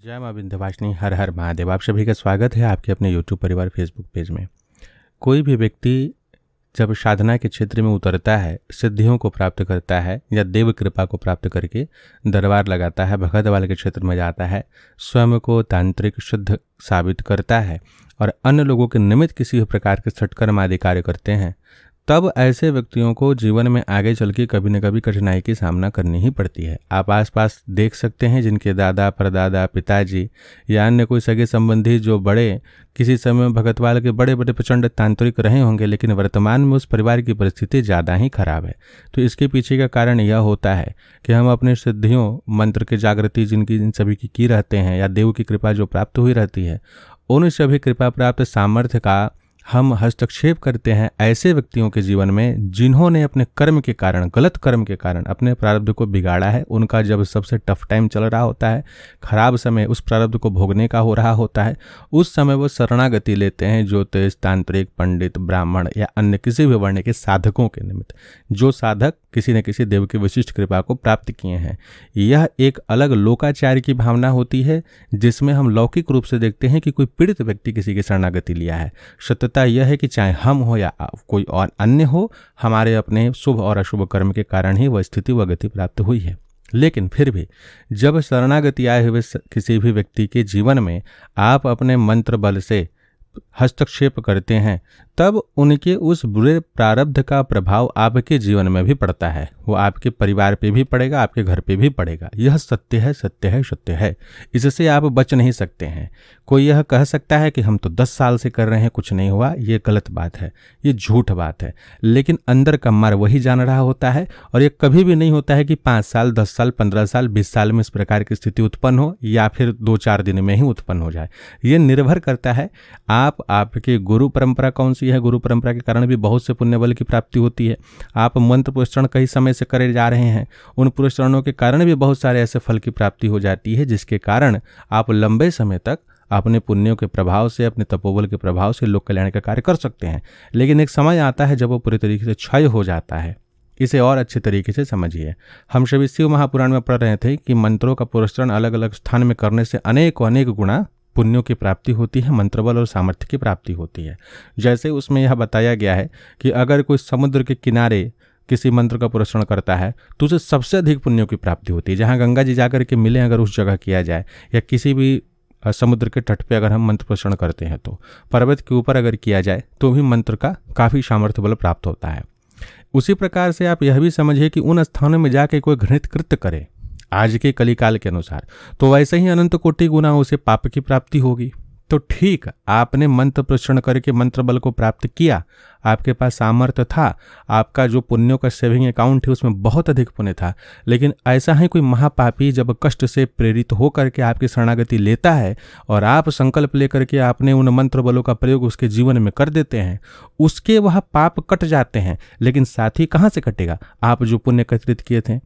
जय माँ विंध्यवासिनी, हर हर महादेव। आप सभी का स्वागत है आपके अपने यूट्यूब परिवार फेसबुक पेज में। कोई भी व्यक्ति जब साधना के क्षेत्र में उतरता है, सिद्धियों को प्राप्त करता है या देव कृपा को प्राप्त करके दरबार लगाता है, भगत वाले के क्षेत्र में जाता है, स्वयं को तांत्रिक शुद्ध साबित करता है और अन्य लोगों के निमित्त किसी भी प्रकार के सत्कर्म आदि कार्य करते हैं, तब ऐसे व्यक्तियों को जीवन में आगे चल के कभी न कभी कठिनाई की सामना करनी ही पड़ती है। आप आसपास देख सकते हैं जिनके दादा परदादा पिताजी या अन्य कोई सगे संबंधी जो बड़े किसी समय भगतवाल के बड़े बड़े प्रचंड तांत्रिक रहे होंगे, लेकिन वर्तमान में उस परिवार की परिस्थिति ज़्यादा ही खराब है। तो इसके पीछे का कारण यह होता है कि हम अपने सिद्धियों मंत्र के जागृति जिन सभी की रहते हैं या देव की कृपा जो प्राप्त हुई रहती है, उन सभी कृपा प्राप्त सामर्थ्य का हम हस्तक्षेप करते हैं ऐसे व्यक्तियों के जीवन में जिन्होंने अपने कर्म के कारण, गलत कर्म के कारण अपने प्रारब्ध को बिगाड़ा है। उनका जब सबसे टफ टाइम चल रहा होता है, खराब समय उस प्रारब्ध को भोगने का हो रहा होता है, उस समय वो शरणागति लेते हैं ज्योतिष, तांत्रिक, पंडित, ब्राह्मण या अन्य किसी भी वर्ण के साधकों के निमित्त, जो साधक किसी न किसी देव की विशिष्ट कृपा को प्राप्त किए हैं। यह एक अलग लोकाचार की भावना होती है जिसमें हम लौकिक रूप से देखते हैं कि कोई पीड़ित व्यक्ति किसी की शरणागति लिया है। सत्यता यह है कि चाहे हम हो या कोई और अन्य हो, हमारे अपने शुभ और अशुभ कर्म के कारण ही वह स्थिति व गति प्राप्त हुई है। लेकिन फिर भी जब शरणागति आए हुए किसी भी व्यक्ति के जीवन में आप अपने मंत्र बल से हस्तक्षेप करते हैं, तब उनके उस बुरे प्रारब्ध का प्रभाव आपके जीवन में भी पड़ता है। वो आपके परिवार पे भी पड़ेगा, आपके घर पे भी पड़ेगा। यह सत्य है, सत्य है, सत्य है। इससे आप बच नहीं सकते हैं। कोई यह कह सकता है कि हम तो 10 साल से कर रहे हैं, कुछ नहीं हुआ। ये गलत बात है, ये झूठ बात है। लेकिन अंदर का मर वही जान रहा होता है। और ये कभी भी नहीं होता है कि 5 साल, 10 साल, 15 साल, 20 साल में इस प्रकार की स्थिति उत्पन्न हो या फिर 2-4 दिन में ही उत्पन्न हो जाए। ये निर्भर करता है आपके गुरु परंपरा कौन सी है। गुरु परंपरा के कारण भी बहुत से पुण्य बल की प्राप्ति होती है। आप मंत्र पुरस्करण कई समय से करे जा रहे हैं, उन पुरस्करणों के कारण भी बहुत सारे ऐसे फल की प्राप्ति हो जाती है जिसके कारण आप लंबे समय तक अपने पुण्यों के प्रभाव से, अपने तपोबल के प्रभाव से लोक कल्याण का कार्य कर सकते हैं। लेकिन एक समय आता है जब वो पूरी तरीके से क्षय हो जाता है। इसे और अच्छे तरीके से समझिए। हम सभी शिव महापुराण में पढ़ रहे थे कि मंत्रों का पुरस्करण अलग अलग स्थान में करने से अनेक गुणा पुण्यों की प्राप्ति होती है, मंत्रबल और सामर्थ्य की प्राप्ति होती है। जैसे उसमें यह बताया गया है कि अगर कोई समुद्र के किनारे किसी मंत्र का पुरस्करण करता है तो उसे सबसे अधिक पुण्यों की प्राप्ति होती है। जहाँ गंगा जी जाकर के मिले अगर उस जगह किया जाए, या किसी भी समुद्र के तट पे अगर हम मंत्र पुरस्करण करते हैं, तो पर्वत के ऊपर अगर किया जाए तो भी मंत्र का काफ़ी सामर्थ्य बल प्राप्त होता है। उसी प्रकार से आप यह भी समझिए कि उन स्थानों में जाके कोई घृणित कृत्य करे आज के कलिकाल के अनुसार, तो वैसे ही अनंत कोटि गुना उसे पाप की प्राप्ति होगी। तो ठीक, आपने मंत्र पुरस्करण करके मंत्र बल को प्राप्त किया, आपके पास सामर्थ्य था, आपका जो पुण्यों का सेविंग अकाउंट है उसमें बहुत अधिक पुण्य था। लेकिन ऐसा ही कोई महापापी जब कष्ट से प्रेरित होकर के आपकी शरणागति लेता है और आप संकल्प लेकर के आपने उन मंत्र बलों का प्रयोग उसके जीवन में कर देते हैं, उसके वह पाप कट जाते हैं। लेकिन साथ ही कहाँ से कटेगा? आप जो पुण्य एकत्रित किए थे।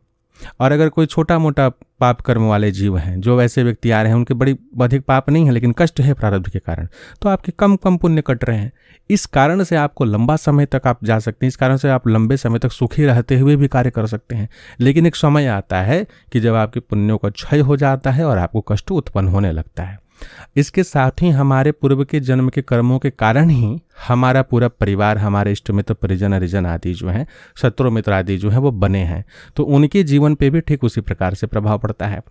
और अगर कोई छोटा मोटा पाप कर्म वाले जीव हैं, जो वैसे व्यक्ति आ रहे हैं, उनके बड़ी अधिक पाप नहीं है लेकिन कष्ट है प्रारब्ध के कारण, तो आपके कम पुण्य कट रहे हैं। इस कारण से आपको लंबा समय तक आप जा सकते हैं। इस कारण से आप लंबे समय तक सुखी रहते हुए भी कार्य कर सकते हैं। लेकिन एक समय आता है कि जब आपके पुण्यों का क्षय हो जाता है और आपको कष्ट उत्पन्न होने लगता है। इसके साथ ही हमारे पूर्व के जन्म के कर्मों के कारण ही हमारा पूरा परिवार, हमारे इष्ट मित्र, परिजन, हरिजन आदि जो हैं, शत्रु मित्र आदि जो हैं, वो बने हैं। तो उनके जीवन पे भी ठीक उसी प्रकार से प्रभाव पड़ता है।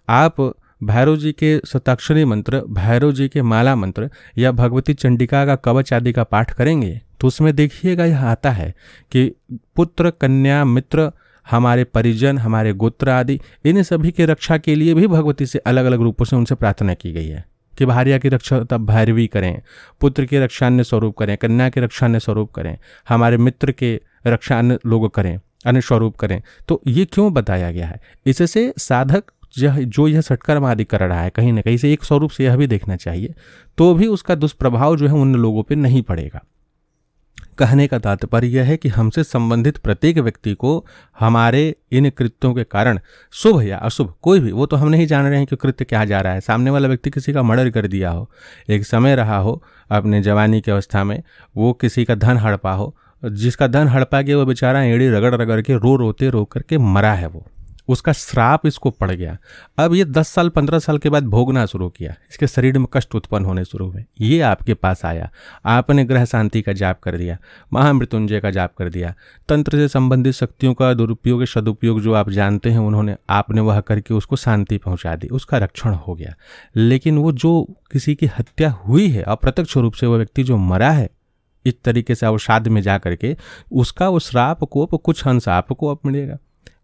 आप भैरव जी के शताक्षरी मंत्र, भैरव जी के माला मंत्र या भगवती चंडिका का कवच आदि का पाठ करेंगे तो उसमें देखिएगा यह आता है कि पुत्र, कन्या, मित्र, हमारे परिजन, हमारे गोत्र आदि, इन सभी के रक्षा के लिए भी भगवती से अलग अलग रूपों से उनसे प्रार्थना की गई है कि भार्या की रक्षा तब भैरवी करें, पुत्र की रक्षा अन्य स्वरूप करें, कन्या की रक्षा अन्य स्वरूप करें, हमारे मित्र के रक्षा अन्य लोग करें, अन्य स्वरूप करें। तो ये क्यों बताया गया है? इससे साधक जो यह सत्कर्म आदि कर रहा है, कहीं ना कहीं से एक स्वरूप से यह भी देखना चाहिए, तो भी उसका दुष्प्रभाव जो है उन लोगों पर नहीं पड़ेगा। कहने का तात्पर्य यह है कि हमसे संबंधित प्रत्येक व्यक्ति को हमारे इन कृत्यों के कारण, शुभ या अशुभ कोई भी, वो तो हम नहीं जान रहे हैं कि कृत्य क्या जा रहा है। सामने वाला व्यक्ति किसी का मर्डर कर दिया हो, एक समय रहा हो अपने जवानी की अवस्था में, वो किसी का धन हड़पा हो, जिसका धन हड़पा गया वो बेचारा एड़ी रगड़ रगड़ के रो करके मरा है वो, उसका श्राप इसको पड़ गया। अब ये 10 साल 15 साल के बाद भोगना शुरू किया, इसके शरीर में कष्ट उत्पन्न होने शुरू हुए। ये आपके पास आया, आपने ग्रह शांति का जाप कर दिया, महामृत्युंजय का जाप कर दिया, तंत्र से संबंधित शक्तियों का दुरुपयोग सदुपयोग जो आप जानते हैं आपने वह करके उसको शांति पहुंचा दी, उसका रक्षण हो गया। लेकिन वो जो किसी की हत्या हुई है, अप्रत्यक्ष रूप से वो व्यक्ति जो मरा है इस तरीके से अवसाद में जा करके, उसका वो श्राप कोप कुछ अंश आपको अब मिलेगा।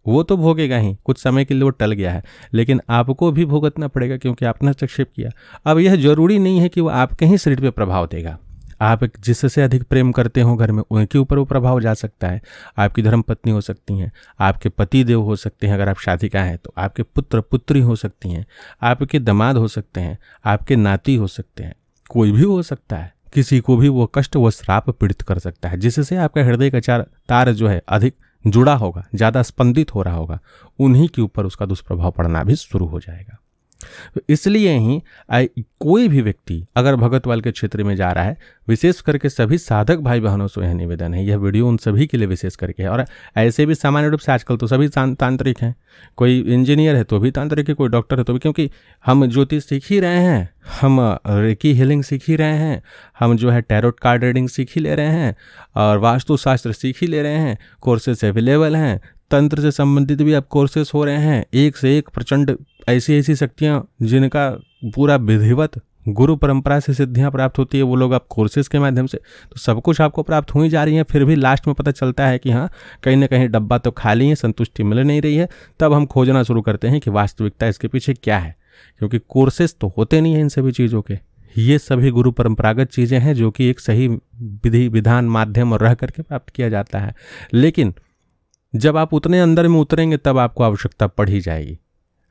वो तो भोगेगा ही, कुछ समय के लिए वो टल गया है, लेकिन आपको भी भुगतना पड़ेगा क्योंकि आपने हस्तक्षेप किया। अब यह जरूरी नहीं है कि वो आपके ही शरीर पे प्रभाव देगा। आप जिससे अधिक प्रेम करते हो घर में, उनके ऊपर वो प्रभाव जा सकता है। आपकी धर्मपत्नी हो सकती हैं, आपके पति देव हो सकते हैं, अगर आप शादी का हैं तो आपके पुत्र पुत्री हो सकती हैं, आपके दामाद हो सकते हैं, आपके नाती हो सकते हैं, कोई भी हो सकता है। किसी को भी वो कष्ट, वो श्राप पीड़ित कर सकता है, जिससे आपका हृदय का तार जो है अधिक जुड़ा होगा, ज़्यादा स्पंदित हो रहा होगा, उन्हीं के ऊपर उसका दुष्प्रभाव पड़ना भी शुरू हो जाएगा। तो इसलिए ही कोई भी व्यक्ति अगर भगत वाल के क्षेत्र में जा रहा है, विशेष करके सभी साधक भाई बहनों से यह निवेदन है, यह वीडियो उन सभी के लिए विशेष करके है। और ऐसे भी सामान्य रूप से आजकल तो सभी तांत्रिक हैं, कोई इंजीनियर है तो भी तांत्रिक है, कोई डॉक्टर है तो भी, क्योंकि हम ज्योतिष सीख ही रहे हैं, हम रेकी हीलिंग सीख ही रहे हैं, हम जो है टैरोट कार्ड रीडिंग सीख ही ले रहे हैं, और वास्तुशास्त्र सीख ही ले रहे हैं, कोर्सेस अवेलेबल हैं, तंत्र से संबंधित भी अब कोर्सेस हो रहे हैं, एक से एक प्रचंड ऐसी शक्तियां जिनका पूरा विधिवत गुरु परंपरा से सिद्धियां प्राप्त होती है, वो लोग आप कोर्सेज के माध्यम से, तो सब कुछ आपको प्राप्त हो ही जा रही है। फिर भी लास्ट में पता चलता है कि हाँ, कहीं ना कहीं डब्बा तो खाली है, संतुष्टि मिल नहीं रही है। तब हम खोजना शुरू करते हैं कि वास्तविकता इसके पीछे क्या है, क्योंकि कोर्सेज तो होते नहीं हैं इन सभी चीज़ों के। ये सभी गुरु परंपरागत चीज़ें हैं जो कि एक सही विधि विधान माध्यम और रह करके प्राप्त किया जाता है। लेकिन जब आप उतने अंदर में उतरेंगे तब आपको आवश्यकता पड़ ही जाएगी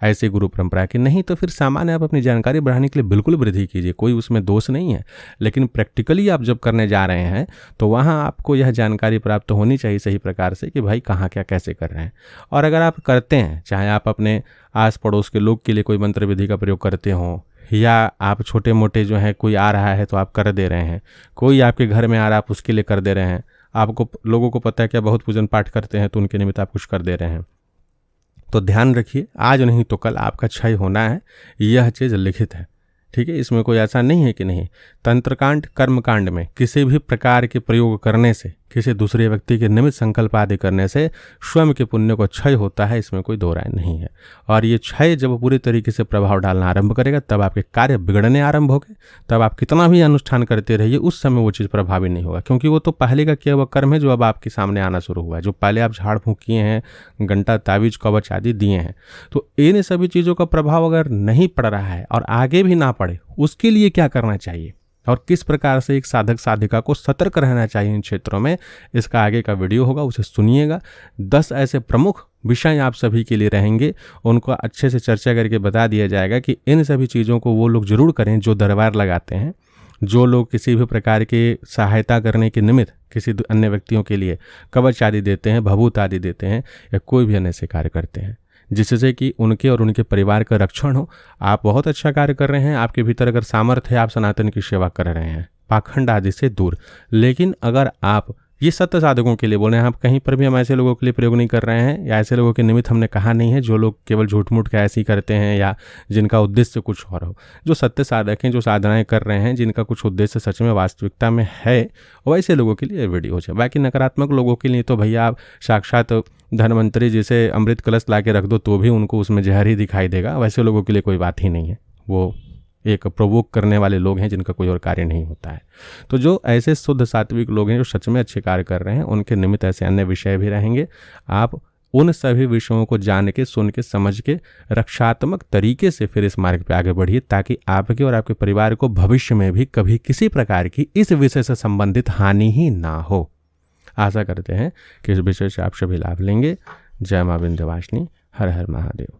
ऐसे गुरु परंपरा की। नहीं तो फिर सामान्य आप अपनी जानकारी बढ़ाने के लिए बिल्कुल वृद्धि कीजिए, कोई उसमें दोष नहीं है। लेकिन प्रैक्टिकली आप जब करने जा रहे हैं तो वहाँ आपको यह जानकारी प्राप्त होनी चाहिए सही प्रकार से कि भाई कहाँ क्या कैसे कर रहे हैं। और अगर आप करते हैं, चाहे आप अपने आस पड़ोस के लोग के लिए कोई मंत्र विधि का प्रयोग करते हों, या आप छोटे मोटे जो है कोई आ रहा है तो आप कर दे रहे हैं, कोई आपके घर में आ रहा है आप उसके लिए कर दे रहे हैं, आपको लोगों को पता है कि आप बहुत पूजन पाठ करते हैं तो उनके निमित्त आप कुछ कर दे रहे हैं, तो ध्यान रखिए आज नहीं तो कल आपका क्षय होना है, यह चीज़ लिखित है। ठीक है, इसमें कोई ऐसा नहीं है कि नहीं। तंत्रकांड कर्मकांड में किसी भी प्रकार के प्रयोग करने से, किसी दूसरे व्यक्ति के निमित्त संकल्प आदि करने से स्वयं के पुण्य को क्षय होता है, इसमें कोई दो राय नहीं है। और ये क्षय जब पूरी तरीके से प्रभाव डालना आरंभ करेगा तब आपके कार्य बिगड़ने आरंभ हो गए, तब आप कितना भी अनुष्ठान करते रहिए उस समय वो चीज़ प्रभावी नहीं होगा, क्योंकि वो तो पहले का किया हुआ कर्म है जो अब आपके सामने आना शुरू हुआ है। जो पहले आप झाड़ फूँक किए हैं, घंटा तावीज कवच आदि दिए हैं, तो इन सभी चीज़ों का प्रभाव अगर नहीं पड़ रहा है और आगे भी ना पड़े, उसके लिए क्या करना चाहिए और किस प्रकार से एक साधक साधिका को सतर्क रहना चाहिए इन क्षेत्रों में, इसका आगे का वीडियो होगा, उसे सुनिएगा। 10 ऐसे प्रमुख विषय आप सभी के लिए रहेंगे, उनको अच्छे से चर्चा करके बता दिया जाएगा कि इन सभी चीज़ों को वो लोग जरूर करें जो दरबार लगाते हैं, जो लोग किसी भी प्रकार की सहायता करने के निमित्त किसी अन्य व्यक्तियों के लिए कवच आदि देते हैं, भभूत आदि देते हैं, या कोई भी अन्य से कार्य करते हैं जिससे कि उनके और उनके परिवार का रक्षण हो। आप बहुत अच्छा कार्य कर रहे हैं, आपके भीतर अगर सामर्थ्य है, आप सनातन की सेवा कर रहे हैं, पाखंड आदि से दूर। लेकिन अगर आप ये सत्य साधकों के लिए बोल रहे हैं, आप कहीं पर भी हम ऐसे लोगों के लिए प्रयोग नहीं कर रहे हैं, या ऐसे लोगों के निमित्त हमने कहा नहीं है जो लोग केवल झूठ मूठ का ऐसे ही करते हैं या जिनका उद्देश्य कुछ और हो। जो सत्य साधक हैं, जो साधनाएं कर रहे हैं, जिनका कुछ उद्देश्य सच में वास्तविकता में है, वैसे लोगों के लिए वीडियो है। बाकी नकारात्मक लोगों के लिए तो भैया आप साक्षात धनवंतरी जिसे अमृत कलश ला के रख दो तो भी उनको उसमें जहर ही दिखाई देगा। वैसे लोगों के लिए कोई बात ही नहीं है, वो एक प्रोवोक करने वाले लोग हैं जिनका कोई और कार्य नहीं होता है। तो जो ऐसे शुद्ध सात्विक लोग हैं जो सच में अच्छे कार्य कर रहे हैं, उनके निमित्त ऐसे अन्य विषय भी रहेंगे। आप उन सभी विषयों को जान के, सुन के, समझ के रक्षात्मक तरीके से फिर इस मार्ग पे आगे बढ़िए, ताकि आपके और आपके परिवार को भविष्य में भी कभी किसी प्रकार की इस विषय से संबंधित हानि ही ना हो। आशा करते हैं कि इस विषय से आप सभी लाभ लेंगे। जय मां विंध्यवासिनी। हर हर महादेव।